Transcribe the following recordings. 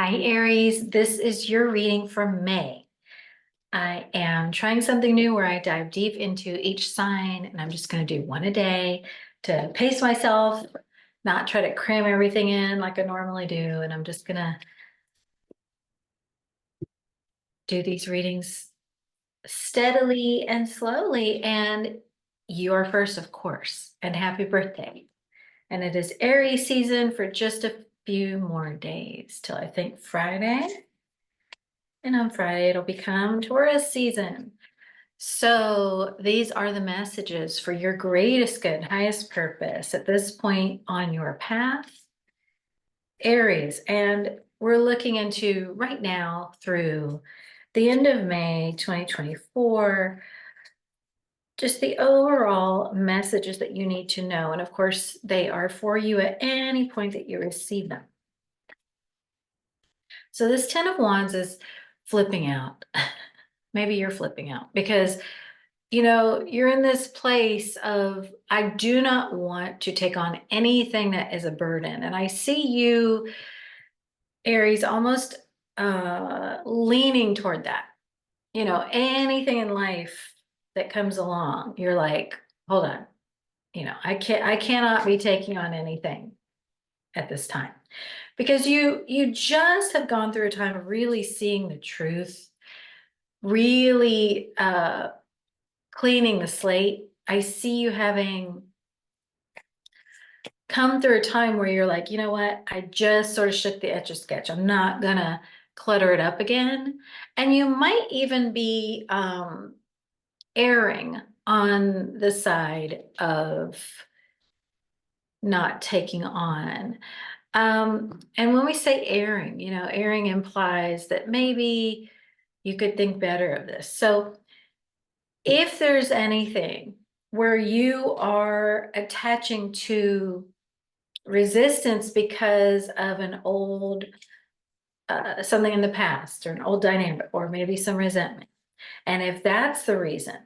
Hi, Aries. This is your reading for May. I am trying something new where I dive deep into each sign, and I'm just going to do one a day to pace myself, not try to cram everything in like I normally do. And I'm just going to do these readings steadily and slowly. And you are first, of course, and happy birthday. And it is Aries season for just a few more days till I think Friday. And on Friday, it'll become Taurus season. So these are the messages for your greatest good, highest purpose at this point on your path, Aries. And we're looking into right now through the end of May 2024, just the overall messages that you need to know. And of course, they are for you at any point that you receive them. So this 10 of Wands is flipping out. Maybe you're flipping out because you're in this place of, I do not want to take on anything that is a burden. And I see you, Aries, almost leaning toward that. Anything in life that comes along, you're like, hold on, I cannot be taking on anything at this time. Because you just have gone through a time of really seeing the truth, really cleaning the slate. I see you having come through a time where you're like, you know what? I just sort of shook the Etch a Sketch. I'm not gonna clutter it up again. And you might even be erring on the side of not taking on. And when we say erring, erring implies that maybe you could think better of this. So if there's anything where you are attaching to resistance because of an old something in the past or an old dynamic or maybe some resentment, and if that's the reason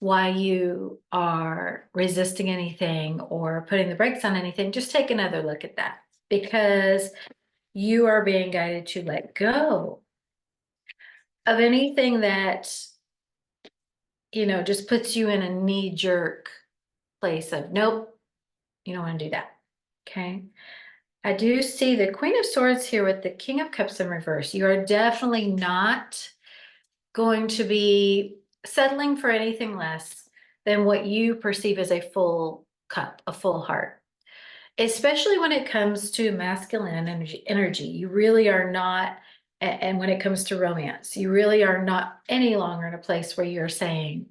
why you are resisting anything or putting the brakes on anything, just take another look at that, because you are being guided to let go of anything that just puts you in a knee-jerk place of nope, you don't want to do that. Okay. I do see the Queen of Swords here with the King of Cups in reverse. You are definitely not going to be settling for anything less than what you perceive as a full cup, a full heart. Especially when it comes to masculine energy, you really are not, and when it comes to romance, you really are not any longer in a place where you're saying,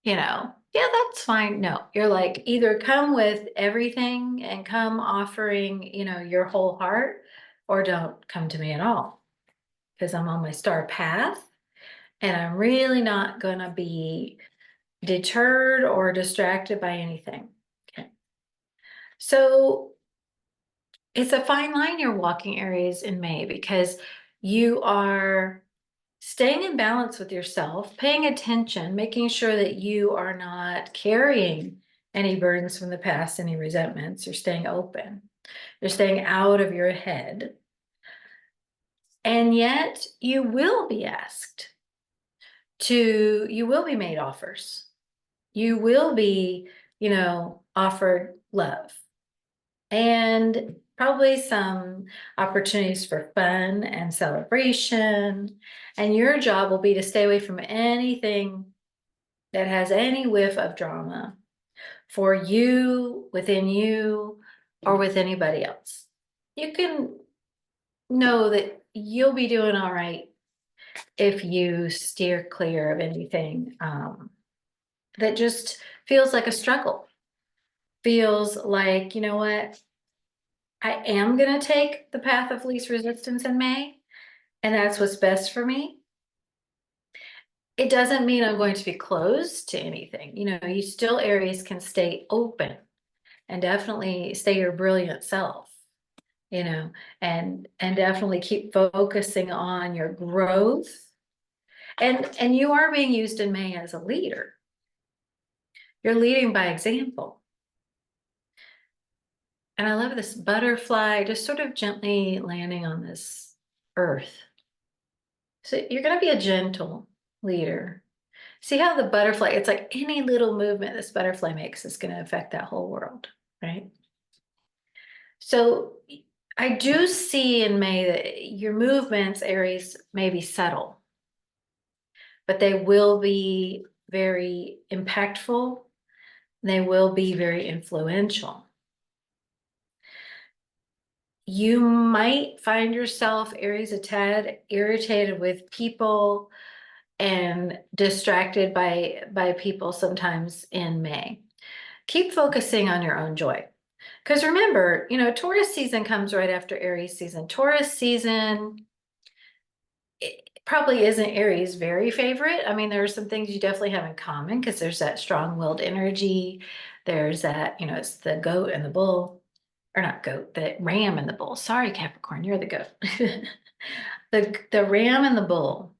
yeah, that's fine. No, you're like, either come with everything and come offering, your whole heart, or don't come to me at all, because I'm on my star path and I'm really not going to be deterred or distracted by anything. Okay. So it's a fine line you're walking, Aries, in May, because you are staying in balance with yourself, paying attention, making sure that you are not carrying any burdens from the past, any resentments. You're staying open. You're staying out of your head. And yet you will be asked you will be made offers. You will be, offered love and probably some opportunities for fun and celebration. And your job will be to stay away from anything that has any whiff of drama for you, within you, or with anybody else. You can know that you'll be doing all right if you steer clear of anything that just feels like a struggle, feels like, you know what, I am going to take the path of least resistance in May, and that's what's best for me. It doesn't mean I'm going to be closed to anything. You still, Aries, can stay open and definitely stay your brilliant self, and definitely keep focusing on your growth. And you are being used in May as a leader. You're leading by example. And I love this butterfly just sort of gently landing on this earth. So you're going to be a gentle leader. See how the butterfly, it's like any little movement this butterfly makes is going to affect that whole world, right? So I do see in May that your movements, Aries, may be subtle, but they will be very impactful. They will be very influential. You might find yourself, Aries, a tad irritated with people and distracted by people sometimes in May. Keep focusing on your own joy. Because remember, Taurus season comes right after Aries season. Taurus season it probably isn't Aries' very favorite. I mean, there are some things you definitely have in common because there's that strong-willed energy. There's that, it's the goat and the bull, or not goat, the ram and the bull. Sorry, Capricorn, you're the goat. The ram and the bull,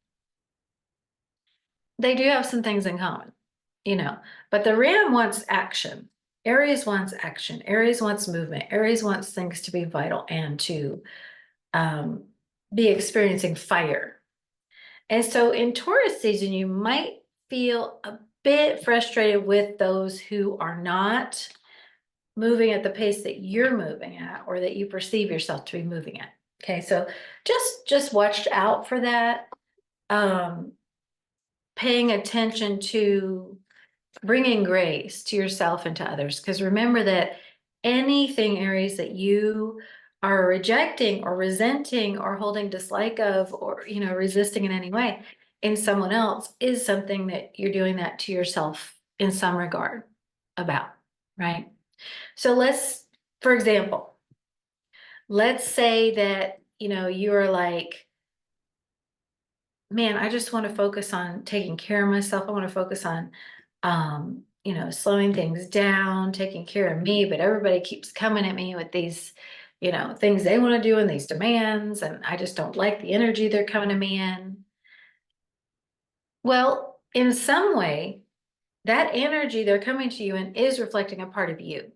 they do have some things in common, but the ram wants action. Aries wants action. Aries wants movement. Aries wants things to be vital and to um, be experiencing fire. And so in Taurus season, you might feel a bit frustrated with those who are not moving at the pace that you're moving at or that you perceive yourself to be moving at. Okay, so just watch out for that. Paying attention to bringing grace to yourself and to others. Because remember that anything, Aries, that you are rejecting or resenting or holding dislike of or, resisting in any way in someone else is something that you're doing that to yourself in some regard about, right? So for example, let's say that, you're like, man, I just want to focus on taking care of myself. I want to focus on, slowing things down, taking care of me, but everybody keeps coming at me with these, things they want to do and these demands, and I just don't like the energy they're coming to me in. Well, in some way, that energy they're coming to you in is reflecting a part of you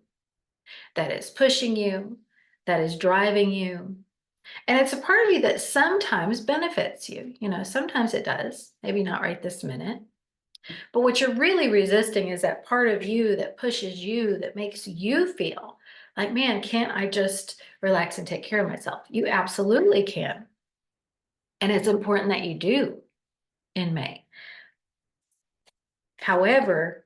that is pushing you, that is driving you. And it's a part of you that sometimes benefits you. Sometimes it does, maybe not right this minute. But what you're really resisting is that part of you that pushes you, that makes you feel like, man, can't I just relax and take care of myself? You absolutely can. And it's important that you do in May. However,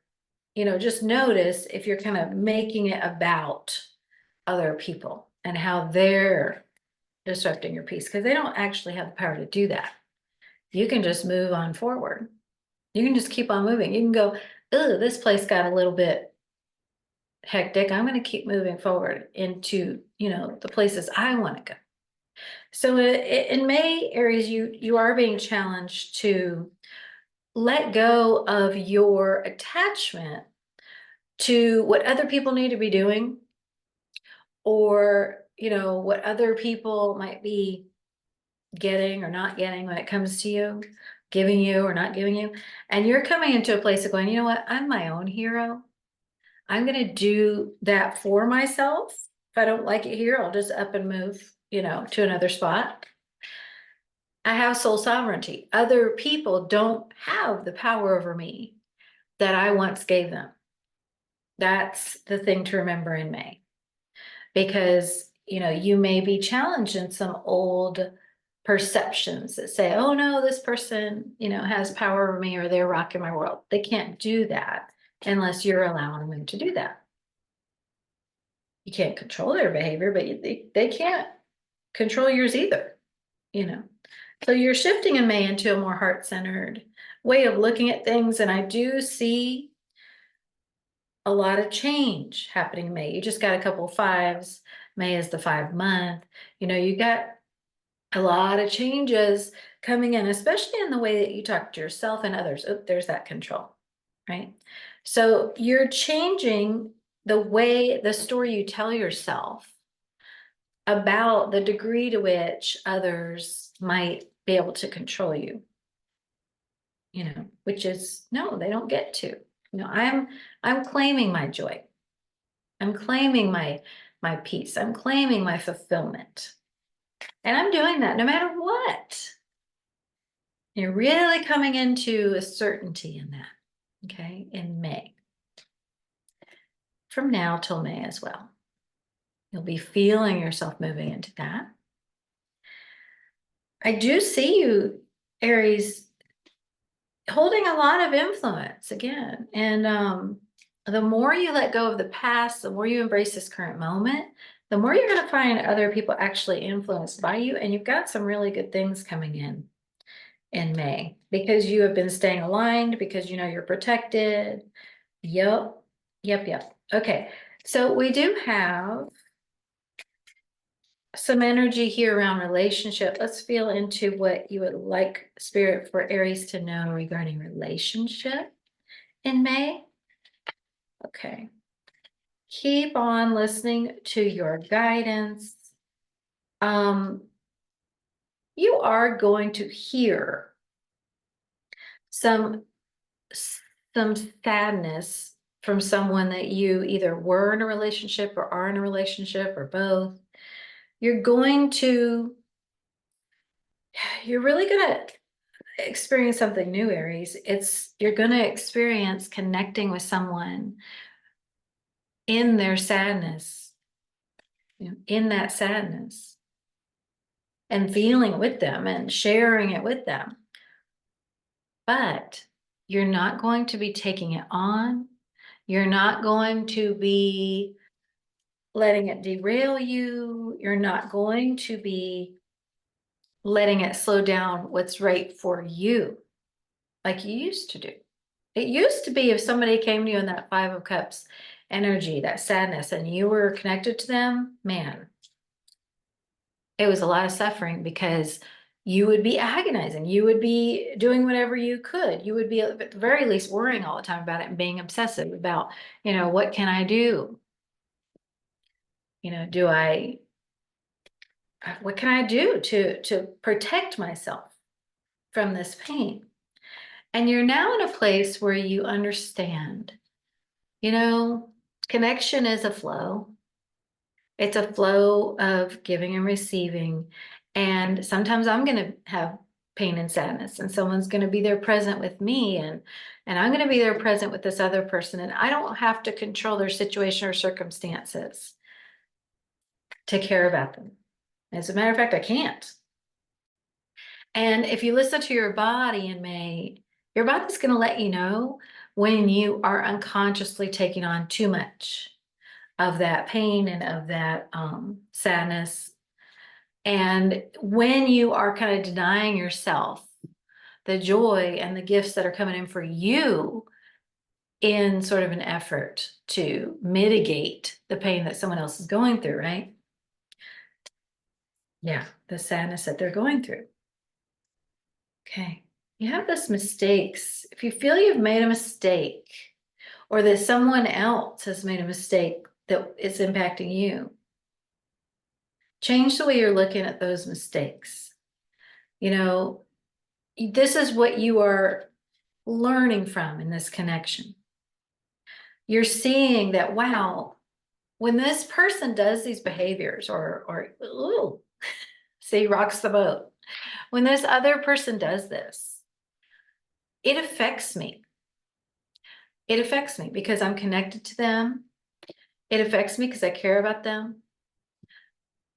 just notice if you're kind of making it about other people and how they're disrupting your peace, because they don't actually have the power to do that. You can just move on forward. You can just keep on moving. You can go, oh, this place got a little bit hectic. I'm going to keep moving forward into, the places I want to go. So in May, Aries, you are being challenged to let go of your attachment to what other people need to be doing, or, what other people might be getting or not getting when it comes to you, giving you or not giving you. And you're coming into a place of going, you know what? I'm my own hero. I'm going to do that for myself. If I don't like it here, I'll just up and move, to another spot. I have soul sovereignty. Other people don't have the power over me that I once gave them. That's the thing to remember in May, because, you may be challenged in some old perceptions that say, oh no, this person, has power over me or they're rocking my world. They can't do that unless you're allowing them to do that. You can't control their behavior, but they can't control yours either, So you're shifting in May into a more heart-centered way of looking at things. And I do see a lot of change happening in May. You just got a couple of fives. May is the 5 month. You got a lot of changes coming in, especially in the way that you talk to yourself and others. Oh, there's that control, right? So you're changing the story you tell yourself about the degree to which others might be able to control you, which is, no, they don't get to. I'm claiming my joy. I'm claiming my my peace. I'm claiming my fulfillment. And I'm doing that no matter what. You're really coming into a certainty in that, okay, in May. From now till May as well. You'll be feeling yourself moving into that. I do see you, Aries, holding a lot of influence again. And the more you let go of the past, the more you embrace this current moment, the more you're going to find other people actually influenced by you. And you've got some really good things coming in May because you have been staying aligned, because you know you're protected. Yep. Okay. So we do have some energy here around relationship. Let's feel into what you would like Spirit for Aries to know regarding relationship in May. Okay. Keep on listening to your guidance. You are going to hear some sadness from someone that you either were in a relationship or are in a relationship or both. You're really going to experience something new, Aries. You're going to experience connecting with someone in their sadness, in that sadness, and feeling with them and sharing it with them. But you're not going to be taking it on. You're not going to be letting it derail you. You're not going to be letting it slow down what's right for you like you used to do. It used to be if somebody came to you in that Five of Cups energy, that sadness, and you were connected to them, man, it was a lot of suffering because you would be agonizing. You would be doing whatever you could. You would be at the very least worrying all the time about it and being obsessive about, what can I do? What can I do to protect myself from this pain? And you're now in a place where you understand, connection is a flow. It's a flow of giving and receiving. And sometimes I'm going to have pain and sadness, and someone's going to be there present with me, and I'm going to be there present with this other person. And I don't have to control their situation or circumstances to care about them. As a matter of fact, I can't. And if you listen to your body in May, your body's going to let you know when you are unconsciously taking on too much of that pain and of that sadness. And when you are kind of denying yourself the joy and the gifts that are coming in for you in sort of an effort to mitigate the pain that someone else is going through, right? Yeah, the sadness that they're going through. Okay. You have this mistakes. If you feel you've made a mistake or that someone else has made a mistake that is impacting you, change the way you're looking at those mistakes. This is what you are learning from in this connection. You're seeing that, wow, when this person does these behaviors ooh, see, rocks the boat. When this other person does this, it affects me. It affects me because I'm connected to them. It affects me because I care about them.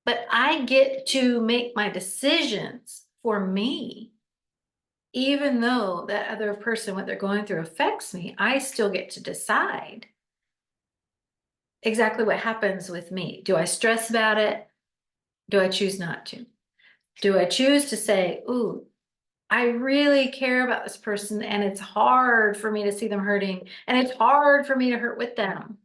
But I get to make my decisions for me. Even though that other person, what they're going through affects me, I still get to decide exactly what happens with me. Do I stress about it? Do I choose not to? Do I choose to say, ooh, I really care about this person and it's hard for me to see them hurting and it's hard for me to hurt with them.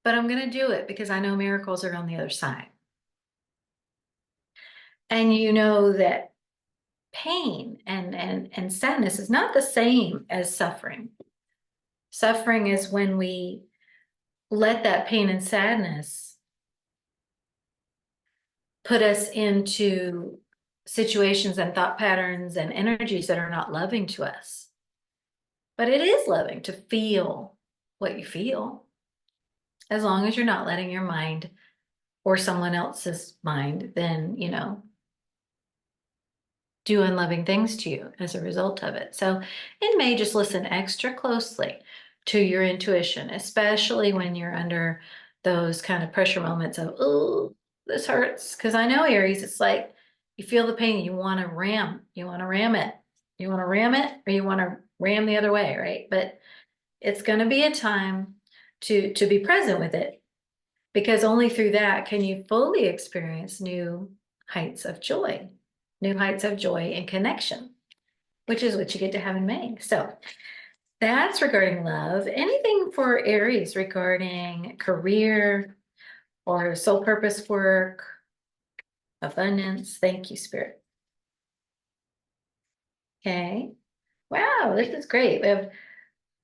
But I'm going to do it because I know miracles are on the other side. And you know that pain and sadness is not the same as suffering. Suffering is when we let that pain and sadness put us into situations and thought patterns and energies that are not loving to us. But it is loving to feel what you feel. As long as you're not letting your mind or someone else's mind then, do unloving things to you as a result of it. So in May, just listen extra closely to your intuition, especially when you're under those kind of pressure moments of, oh, this hurts. Because I know, Aries, it's like you feel the pain, you want to ram, you want to ram it, you want to ram it, or you want to ram the other way, right? But it's going to be a time to be present with it, because only through that can you fully experience heights of joy, new heights of joy and connection, which is what you get to have in May. So that's regarding love. Anything for Aries regarding career or soul purpose work, abundance? Thank you, Spirit. Okay. Wow, this is great. We have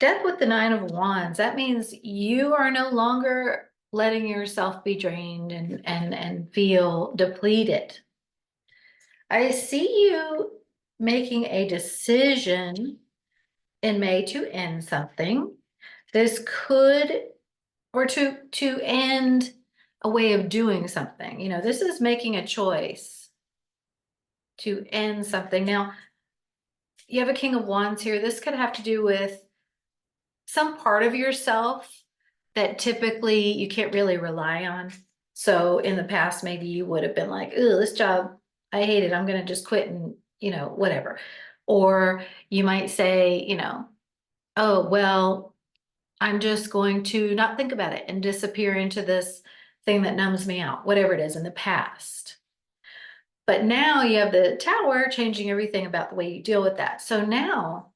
Death with the Nine of Wands. That means you are no longer letting yourself be drained and feel depleted. I see you making a decision in May to end something. This could, or to end a way of doing something. This is making a choice to end something. Now, you have a King of Wands here. This could have to do with some part of yourself that typically you can't really rely on. So in the past, maybe you would have been like, oh, this job, I hate it. I'm going to just quit and, whatever. Or you might say, oh, well, I'm just going to not think about it and disappear into this thing that numbs me out, whatever it is in the past. But now you have the Tower changing everything about the way you deal with that. So now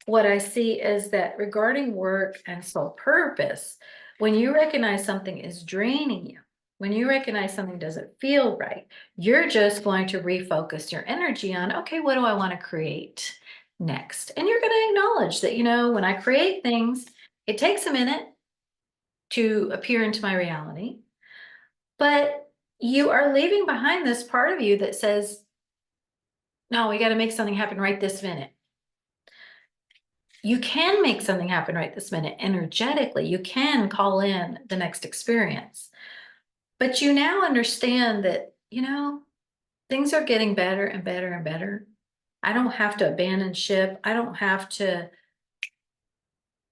what I see is that regarding work and soul purpose, when you recognize something is draining you, when you recognize something doesn't feel right, you're just going to refocus your energy on, okay, what do I want to create next? And you're going to acknowledge that, when I create things, it takes a minute to appear into my reality, but you are leaving behind this part of you that says, no, we got to make something happen right this minute. You can make something happen right this minute energetically. You can call in the next experience. But you now understand that, things are getting better and better and better. I don't have to abandon ship. I don't have to,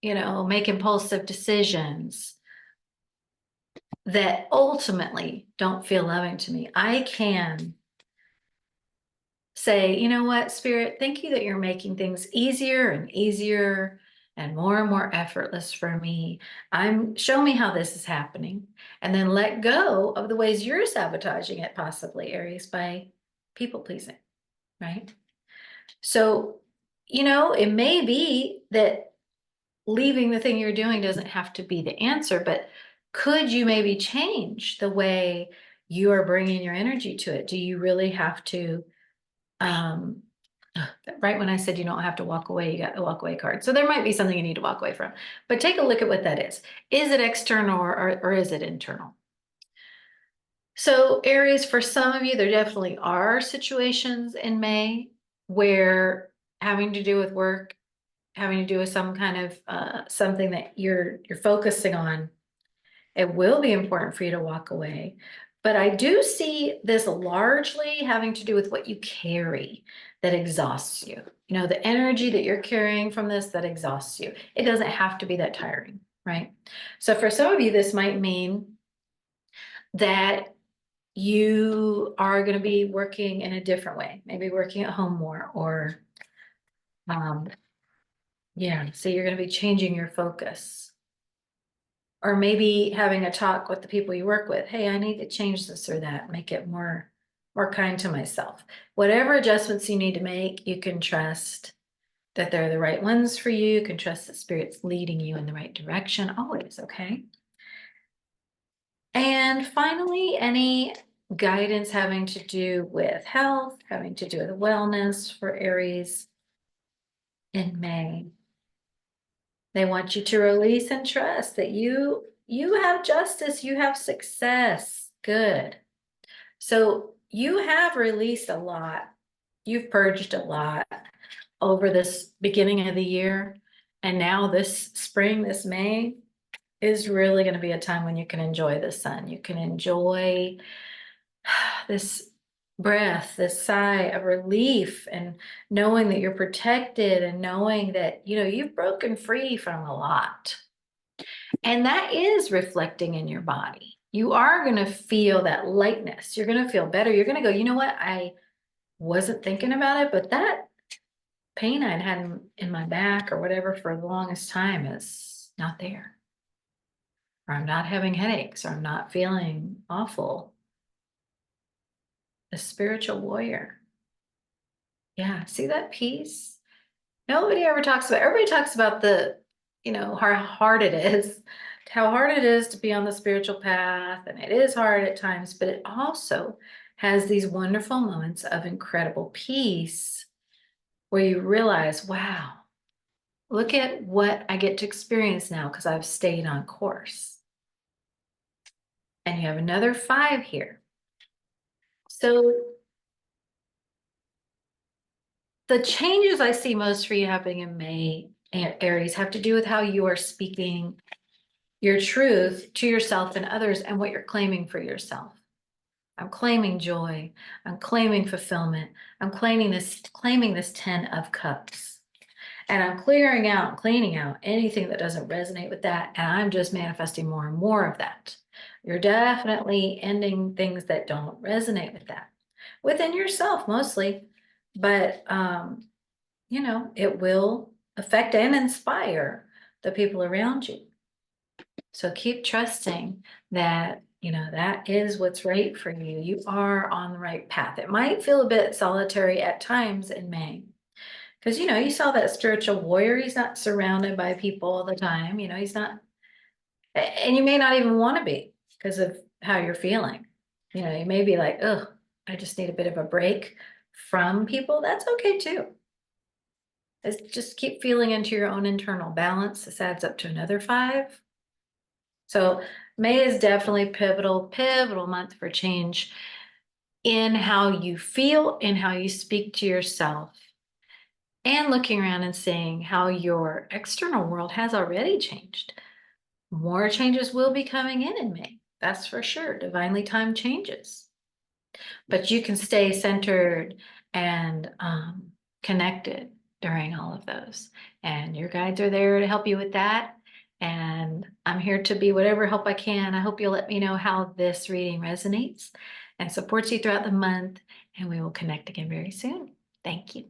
make impulsive decisions that ultimately don't feel loving to me. I can say, you know what, Spirit, thank you that you're making things easier and easier and more effortless for me. Show me how this is happening, and then let go of the ways you're sabotaging it, possibly, Aries, by people pleasing, right? So, it may be that leaving the thing you're doing doesn't have to be the answer, but could you maybe change the way you are bringing your energy to it? Do you really have to um, right when I said you don't have to walk away, you got the walk away card. So there might be something you need to walk away from, but take a look at what that is. Is it external or is it internal? So Aries, for some of you, there definitely are situations in May where having to do with work, having to do with some kind of something that you're focusing on, it will be important for you to walk away. But I do see this largely having to do with what you carry that exhausts you. The energy that you're carrying from this that exhausts you. It doesn't have to be that tiring, right? So for some of you, this might mean that you are going to be working in a different way, maybe working at home more, or yeah, so you're going to be changing your focus. Or maybe having a talk with the people you work with. Hey, I need to change this or that, make it more kind to myself. Whatever adjustments you need to make, you can trust that they're the right ones for you. You can trust that Spirit's leading you in the right direction always, okay? And finally, any guidance having to do with health, having to do with wellness for Aries in May. They want you to release and trust that you have justice, you have success. Good. So you have released a lot. You've purged a lot over this beginning of the year. And now this spring, this May, is really going to be a time when you can enjoy the sun. You can enjoy this breath, this sigh of relief, and knowing that you're protected and knowing that, you've broken free from a lot. And that is reflecting in your body. You are going to feel that lightness. You're going to feel better. You're going to go, you know what? I wasn't thinking about it, but that pain I'd had in my back or whatever for the longest time is not there. Or I'm not having headaches, or I'm not feeling awful. A spiritual warrior. Yeah, see that peace? Nobody ever talks about, everybody talks about how hard it is, how hard it is to be on the spiritual path. And it is hard at times, but it also has these wonderful moments of incredible peace where you realize, wow, look at what I get to experience now because I've stayed on course. And you have another 5 here. So the changes I see most for you happening in May, Aries, have to do with how you are speaking your truth to yourself and others and what you're claiming for yourself. I'm claiming joy. I'm claiming fulfillment. I'm claiming this 10 of cups. And I'm cleaning out anything that doesn't resonate with that. And I'm just manifesting more and more of that. You're definitely ending things that don't resonate with that within yourself mostly. But, it will affect and inspire the people around you. So keep trusting that, that is what's right for you. You are on the right path. It might feel a bit solitary at times in May. Because, you saw that spiritual warrior. He's not surrounded by people all the time. He's not, and you may not even want to be because of how you're feeling. You may be like, oh, I just need a bit of a break from people. That's okay too. Just keep feeling into your own internal balance. This adds up to another 5. So May is definitely pivotal month for change in how you feel and how you speak to yourself. And looking around and seeing how your external world has already changed. More changes will be coming in May. That's for sure. Divinely timed changes. But you can stay centered and connected during all of those. And your guides are there to help you with that. And I'm here to be whatever help I can. I hope you'll let me know how this reading resonates and supports you throughout the month. And we will connect again very soon. Thank you.